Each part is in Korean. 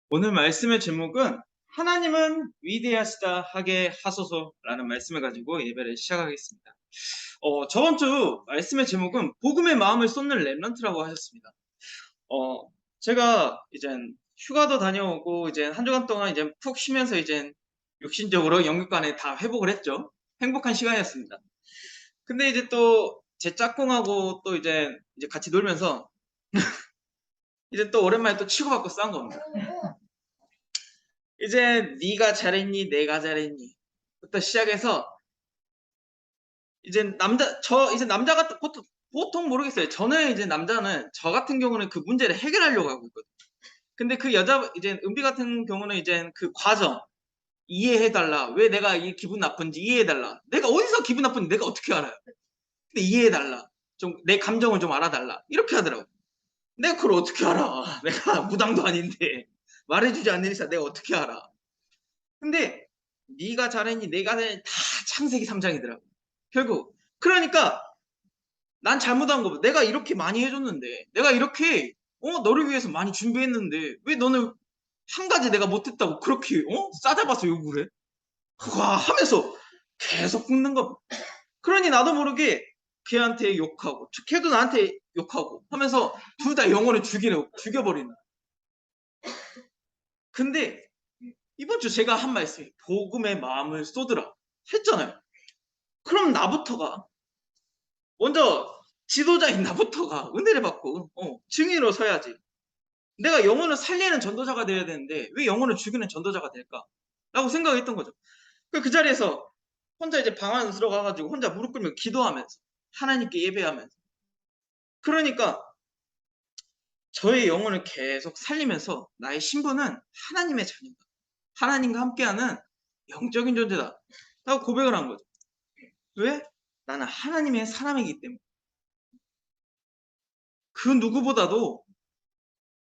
오늘 말씀의 제목은 하나님은 위대하시다 하게 하소서라는 말씀을 가지고 예배를 시작하겠습니다. 저번 주 말씀의 제목은 복음의 마음을 쏟는 렘넌트라고 하셨습니다. 제가 이젠 휴가도 다녀오고 이제 한 주간 동안 이제 푹 쉬면서 이제 육신적으로 영육간에 다 회복을 했죠. 행복한 시간이었습니다. 근데 이제 또 제 짝꿍하고 또 이제 같이 놀면서 이제 또 오랜만에 또 치고받고 싸운 겁니다. 이제 네가 잘했니 내가 잘했니 부터 시작해서 이제 남자가 보통 모르겠어요. 저는 이제 남자는 저 같은 경우는 그 문제를 해결하려고 하고 있거든요. 근데 그 여자 이제 은비 같은 경우는 이제 그 과정 이해해 달라. 왜 내가 이 기분 나쁜지 이해해 달라. 내가 어디서 기분 나쁜지 내가 어떻게 알아요? 근데 이해해 달라. 좀 내 감정을 좀 알아달라. 이렇게 하더라고. 내가 그걸 어떻게 알아? 내가 무당도 아닌데 말해주지 않는 이상 내가 어떻게 알아? 근데 네가 잘했니 내가 잘했니 다 창세기 3장이더라고. 결국 그러니까 난 잘못한 거 내가 이렇게 많이 해줬는데 내가 이렇게 너를 위해서 많이 준비했는데 왜 너는 한 가지 내가 못했다고 그렇게 싸잡아서 욕을 해? 와 하면서 계속 굽는 거. 그러니 나도 모르게 걔한테 욕하고 걔도 나한테 욕하고 하면서 둘 다 영혼을 죽여버리는. 근데 이번 주 제가 한 말씀이 복음의 마음을 쏟으라 했잖아요. 그럼 나부터가 먼저 지도자인 나부터가 은혜를 받고 증인으로 서야지. 내가 영혼을 살리는 전도자가 되어야 되는데 왜 영혼을 죽이는 전도자가 될까? 라고 생각했던 거죠. 그 자리에서 혼자 이제 방 안에 들어가가지고 혼자 무릎 꿇으며 기도하면서 하나님께 예배하면서 그러니까 저의 영혼을 계속 살리면서 나의 신분은 하나님의 자녀다. 하나님과 함께하는 영적인 존재다. 라고 고백을 한 거죠. 왜? 나는 하나님의 사람이기 때문에. 그 누구보다도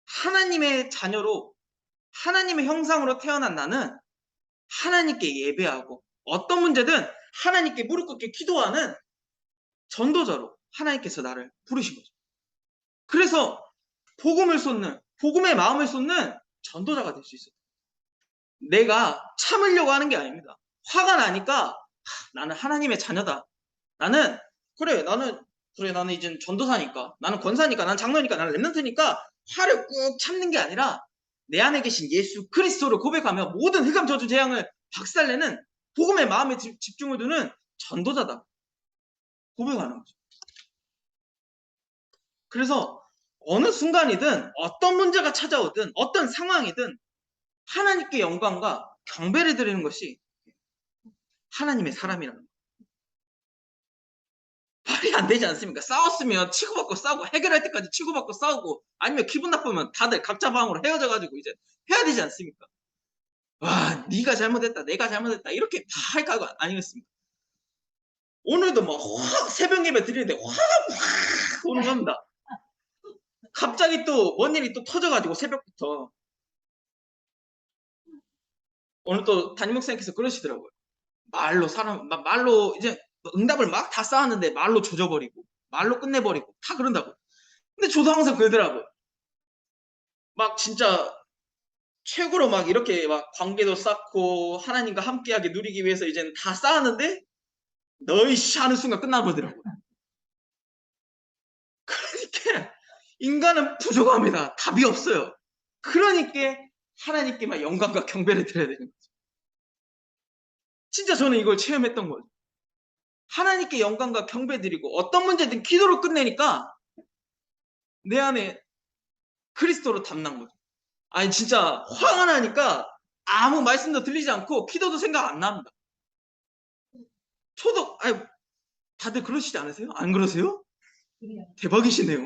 하나님의 자녀로 하나님의 형상으로 태어난 나는 하나님께 예배하고 어떤 문제든 하나님께 무릎 꿇게 기도하는 전도자로 하나님께서 나를 부르신 거죠. 그래서 복음을 쏟는 복음의 마음을 쏟는 전도자가 될 수 있어요. 내가 참으려고 하는 게 아닙니다. 화가 나니까 나는 하나님의 자녀다. 나는 나는 이제 전도사니까 나는 권사니까 나는 장로니까 나는 렘넌트니까 화를 꾹 참는 게 아니라 내 안에 계신 예수 그리스도를 고백하며 모든 흑암 저주 재앙을 박살내는 복음의 마음에 집중을 두는 전도자다. 고백하는 거죠. 그래서 어느 순간이든 어떤 문제가 찾아오든 어떤 상황이든 하나님께 영광과 경배를 드리는 것이 하나님의 사람이라는 거예요. 말이 안 되지 않습니까? 싸웠으면 치고받고 싸우고 해결할 때까지 치고받고 싸우고 아니면 기분 나쁘면 다들 각자 방으로 헤어져가지고 이제 해야 되지 않습니까? 와 네가 잘못했다 내가 잘못했다 이렇게 다 할까 아니겠습니까? 오늘도 막 확 새벽 예배 드리는데 확 오는 겁니다. 갑자기 또 뭔 일이 또 터져가지고 새벽부터 오늘 또 담임 목사님께서 그러시더라고요. 말로 이제 응답을 막 다 쌓았는데 말로 조져버리고 말로 끝내버리고 다 그런다고. 근데 저도 항상 그러더라고요. 막 진짜 최고로 막 이렇게 막 관계도 쌓고 하나님과 함께하게 누리기 위해서 이제는 다 쌓았는데 너이씨 하는 순간 끝나버리더라고요. 그러니까 인간은 부족합니다. 답이 없어요. 그러니까 하나님께만 영광과 경배를 드려야 되는 거죠. 진짜 저는 이걸 체험했던 거죠. 하나님께 영광과 경배 드리고 어떤 문제든 기도로 끝내니까 내 안에 그리스도로 담난 거죠. 아니 진짜 화가 나니까 아무 말씀도 들리지 않고 기도도 생각 안 납니다. 저도 아니 다들 그러시지 않으세요? 안 그러세요? 대박이시네요.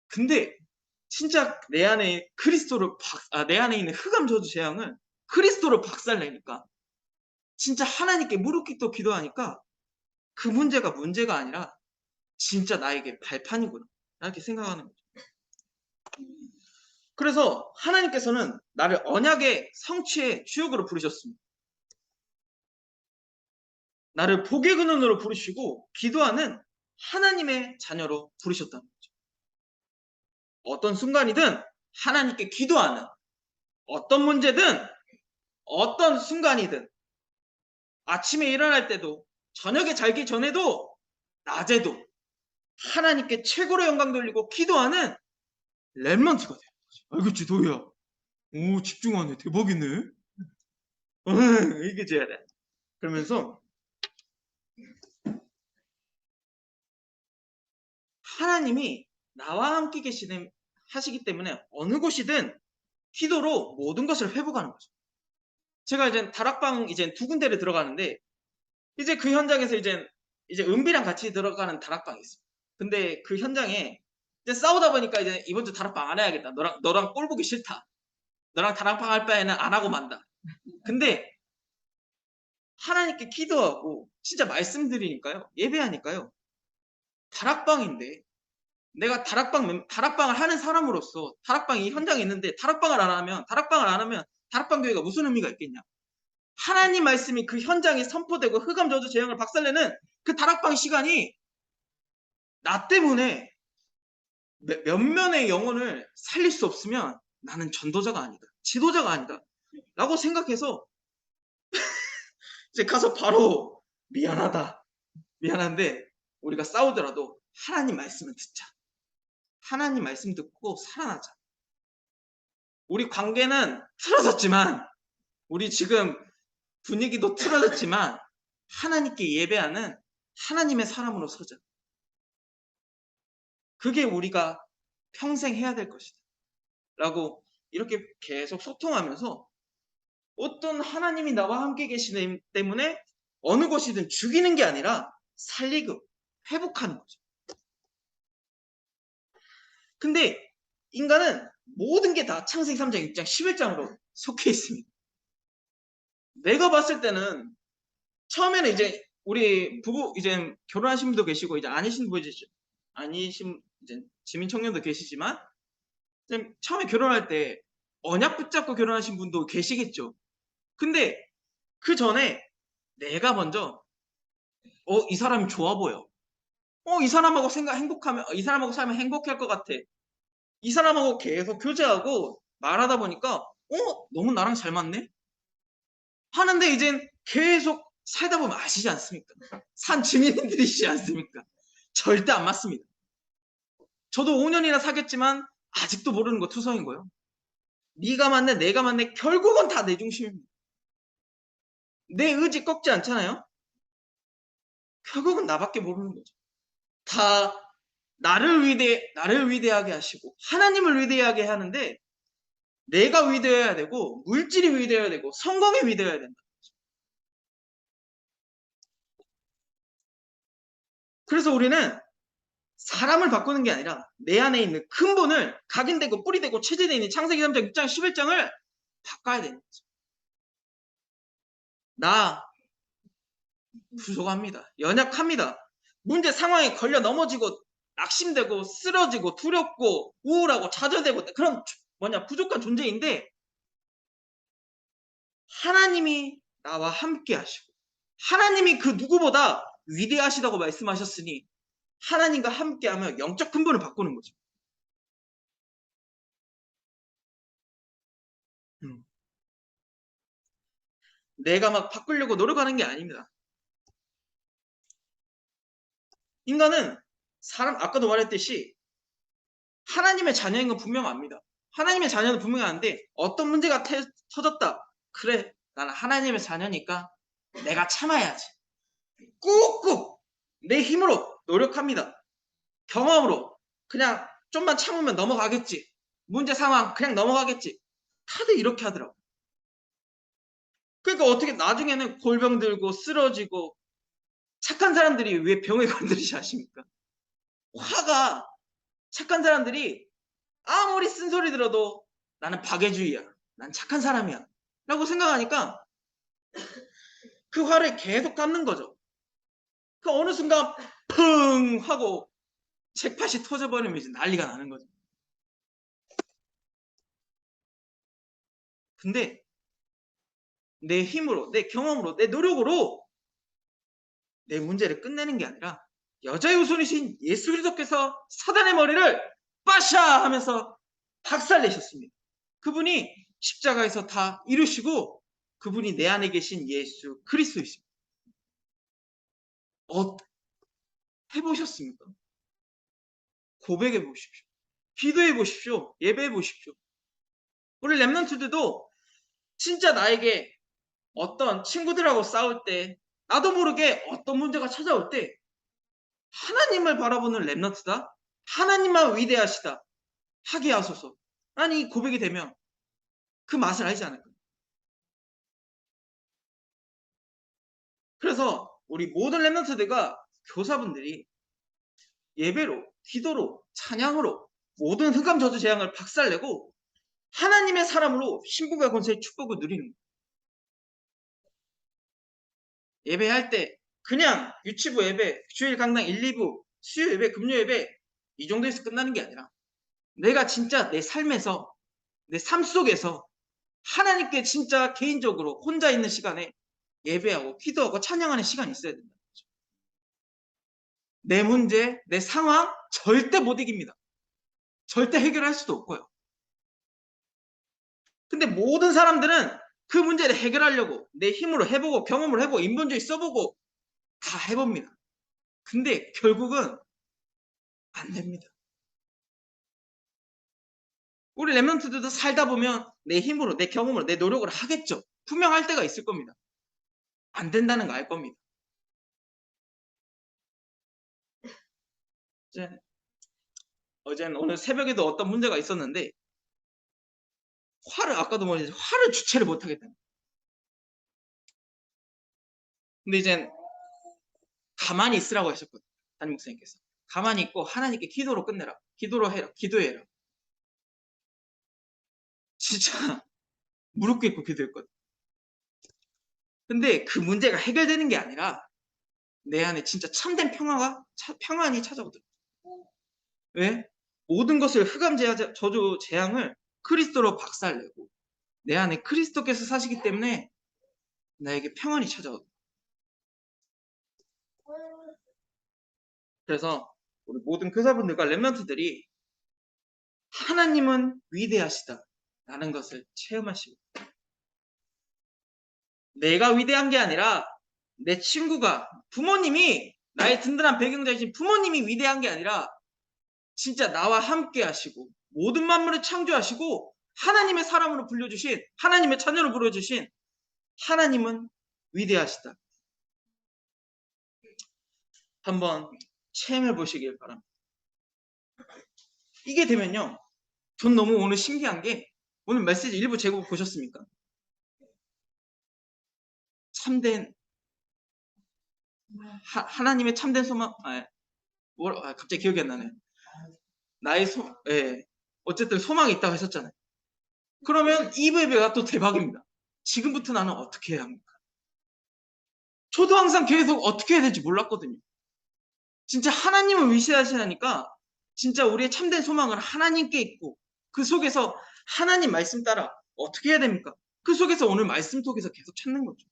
근데 진짜 내 안에 내 안에 있는 흑암 저주 재앙을 그리스도로 박살내니까 진짜 하나님께 무릎 꿇고 기도하니까 그 문제가 아니라 진짜 나에게 발판이구나 이렇게 생각하는 거죠. 그래서 하나님께서는 나를 언약의 성취의 주역으로 부르셨습니다. 나를 복의 근원으로 부르시고 기도하는 하나님의 자녀로 부르셨다는 거죠. 어떤 순간이든 하나님께 기도하는, 어떤 문제든 어떤 순간이든, 아침에 일어날 때도 저녁에 자기 전에도 낮에도 하나님께 최고로 영광 돌리고 기도하는 렘넌트가 되는 거죠. 알겠지, 도희야? 오, 집중하네. 대박이네. 이게 돼야 돼. 그러면서 하나님이 나와 함께 하시기 때문에 어느 곳이든 기도로 모든 것을 회복하는 거죠. 제가 이제 다락방 이제 2군데를 들어가는데, 이제 그 현장에서 이제 은비랑 같이 들어가는 다락방이 있어요. 근데 그 현장에 이제 싸우다 보니까 이제 이번 주 다락방 안 해야겠다. 너랑 꼴 보기 싫다. 너랑 다락방 할 바에는 안 하고 만다. 근데 하나님께 기도하고 진짜 말씀드리니까요. 예배하니까요. 다락방인데 내가 다락방을 하는 사람으로서 다락방이 현장에 있는데 다락방을 안 하면 다락방 교회가 무슨 의미가 있겠냐? 하나님 말씀이 그 현장에 선포되고 흑암 저주 재앙을 박살내는 그 다락방 시간이 나 때문에 몇몇의 영혼을 살릴 수 없으면 나는 전도자가 아니다. 지도자가 아니다. 라고 생각해서 이제 가서 바로 미안한데 우리가 싸우더라도 하나님 말씀을 듣자. 하나님 말씀 듣고 살아나자. 우리 관계는 틀어졌지만, 우리 지금 분위기도 틀어졌지만 하나님께 예배하는 하나님의 사람으로 서자. 그게 우리가 평생 해야 될 것이다. 라고 이렇게 계속 소통하면서 어떤 하나님이 나와 함께 계시기 때문에 어느 곳이든 죽이는 게 아니라 살리고 회복하는 거죠. 근데 인간은 모든 게 다 창세기 3장, 6장, 11장으로 속해 있습니다. 내가 봤을 때는 처음에는 이제 우리 부부 이제 결혼하신 분도 계시고 이제 아니신 이제 지민 청년도 계시지만 처음에 결혼할 때 언약 붙잡고 결혼하신 분도 계시겠죠. 근데 그 전에 내가 먼저 이 사람이 좋아 보여. 이 사람하고 이 사람하고 살면 행복할 것 같아. 이 사람하고 계속 교제하고 말하다 보니까 너무 나랑 잘 맞네? 하는데 이젠 계속 살다 보면 아시지 않습니까? 산 증인들이시지 않습니까? 절대 안 맞습니다. 저도 5년이나 사귀었지만 아직도 모르는 거 투성인 거예요. 네가 맞네, 내가 맞네. 결국은 다 내 중심입니다. 내 의지 꺾지 않잖아요. 결국은 나밖에 모르는 거죠. 다 나를 위대하게 하시고 하나님을 위대하게 하는데 내가 위대해야 되고 물질이 위대해야 되고 성공이 위대해야 된다. 그래서 우리는 사람을 바꾸는 게 아니라 내 안에 있는 근본을 각인되고 뿌리되고 체제되어 있는 창세기 3장, 6장, 11장을 바꿔야 되는 거죠. 나 부족합니다. 연약합니다. 문제 상황에 걸려 넘어지고 낙심되고 쓰러지고 두렵고 우울하고 좌절되고 그런 부족한 존재인데 하나님이 나와 함께 하시고 하나님이 그 누구보다 위대하시다고 말씀하셨으니 하나님과 함께하며 영적 근본을 바꾸는 거죠. 내가 막 바꾸려고 노력하는 게 아닙니다. 인간은 아까도 말했듯이 하나님의 자녀인 건 분명 압니다. 하나님의 자녀는 분명히 아는데 어떤 문제가 터졌다. 그래, 나는 하나님의 자녀니까 내가 참아야지. 꾹꾹 내 힘으로 노력합니다. 경험으로 그냥 좀만 참으면 넘어가겠지. 문제 상황 그냥 넘어가겠지. 다들 이렇게 하더라고. 그러니까 어떻게 나중에는 골병 들고 쓰러지고 착한 사람들이 왜 병에 걸리지 아십니까? 화가 착한 사람들이 아무리 쓴소리 들어도 나는 박애주의야. 난 착한 사람이야. 라고 생각하니까 그 화를 계속 갖는 거죠. 그 어느 순간 펑 하고 잭팟이 터져버리면 이제 난리가 나는 거죠. 근데 내 힘으로, 내 경험으로, 내 노력으로 내 문제를 끝내는 게 아니라 여자의 후손이신 예수 그리스도께서 사단의 머리를 빡 마샤 하면서 박살내셨습니다. 그분이 십자가에서 다 이루시고 그분이 내 안에 계신 예수 그리스도이십니다. 해보셨습니까? 고백해 보십시오. 기도해 보십시오. 예배해 보십시오. 우리 렘넌트들도 진짜 나에게 어떤 친구들하고 싸울 때 나도 모르게 어떤 문제가 찾아올 때 하나님을 바라보는 렘넌트다. 하나님만 위대하시다. 하게 하소서. 아니 고백이 되면 그 맛을 알지 않을까? 그래서 우리 모든 렘넌트들과 교사분들이 예배로, 기도로, 찬양으로 모든 흑암 저주 재앙을 박살내고 하나님의 사람으로 신부가 권세의 축복을 누리는 거예요. 예배할 때 그냥 유치부 예배, 주일 강당 1, 2부, 수요 예배, 금요 예배 이 정도에서 끝나는 게 아니라 내가 진짜 내 삶에서 내 삶 속에서 하나님께 진짜 개인적으로 혼자 있는 시간에 예배하고 기도하고 찬양하는 시간이 있어야 된다. 내 문제, 내 상황 절대 못 이깁니다. 절대 해결할 수도 없고요. 근데 모든 사람들은 그 문제를 해결하려고 내 힘으로 해보고 경험을 해보고 인본주의 써보고 다 해봅니다. 근데 결국은 안 됩니다. 우리 렘넌트들도 살다 보면 내 힘으로 내 경험으로 내 노력을 하겠죠. 분명할 때가 있을 겁니다. 안 된다는 거 알 겁니다. 어제는 오늘 새벽에도 어떤 문제가 있었는데 아까도 뭐지 화를 주체를 못 하겠다. 근데 이제 가만히 있으라고 하셨거든요. 담임 목사님께서. 가만히 있고 하나님께 기도로 끝내라. 기도로 해라. 기도해라. 진짜 무릎 꿇고 기도했거든. 근데 그 문제가 해결되는 게 아니라 내 안에 진짜 참된 평안이 찾아오더라고요. 왜? 모든 것을 흑암 저주 재앙을 그리스도로 박살내고 내 안에 그리스도께서 사시기 때문에 나에게 평안이 찾아오더라고요. 그래서 우리 모든 교사분들과 렘넌트들이 하나님은 위대하시다라는 것을 체험하시고 내가 위대한 게 아니라 내 친구가 부모님이 나의 든든한 배경자이신 부모님이 위대한 게 아니라 진짜 나와 함께 하시고 모든 만물을 창조하시고 하나님의 사람으로 불려주신 하나님의 자녀로 불러주신 하나님은 위대하시다. 한번 체험해 보시길 바랍니다. 이게 되면요. 전 너무 오늘 신기한 게 오늘 메시지 일부 제목 보셨습니까? 참된 하나님의 참된 소망 갑자기 기억이 안 나네. 나의 어쨌든 소망이 있다고 하셨잖아요. 그러면 2부 예배가 또 대박입니다. 지금부터 나는 어떻게 해야 합니까? 저도 항상 계속 어떻게 해야 될지 몰랐거든요. 진짜 하나님을 위시하시니까 진짜 우리의 참된 소망을 하나님께 있고 그 속에서 하나님 말씀 따라 어떻게 해야 됩니까? 그 속에서 오늘 말씀 속에서 계속 찾는 거죠.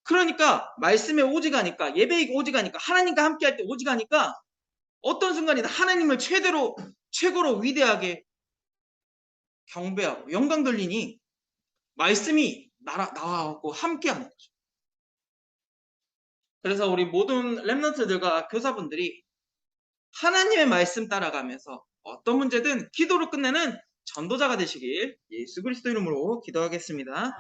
그러니까 말씀에 오직하니까 예배에 오직하니까 하나님과 함께 할 때 오직하니까 어떤 순간이든 하나님을 최고로 위대하게 경배하고 영광 돌리니 말씀이 나와갖고 함께하는 거죠. 그래서 우리 모든 렘넌트들과 교사분들이 하나님의 말씀 따라가면서 어떤 문제든 기도로 끝내는 전도자가 되시길 예수 그리스도 이름으로 기도하겠습니다.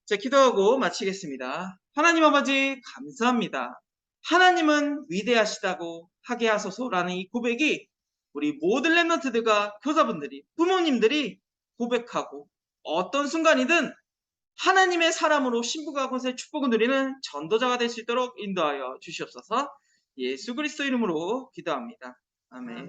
자, 기도하고 마치겠습니다. 하나님 아버지 감사합니다. 하나님은 위대하시다고 하게 하소서라는 이 고백이 우리 모든 렘넌트들과 교사분들이 부모님들이 고백하고 어떤 순간이든 하나님의 사람으로 신부가 권세의 축복을 누리는 전도자가 될 수 있도록 인도하여 주시옵소서. 예수 그리스도 이름으로 기도합니다. 아멘.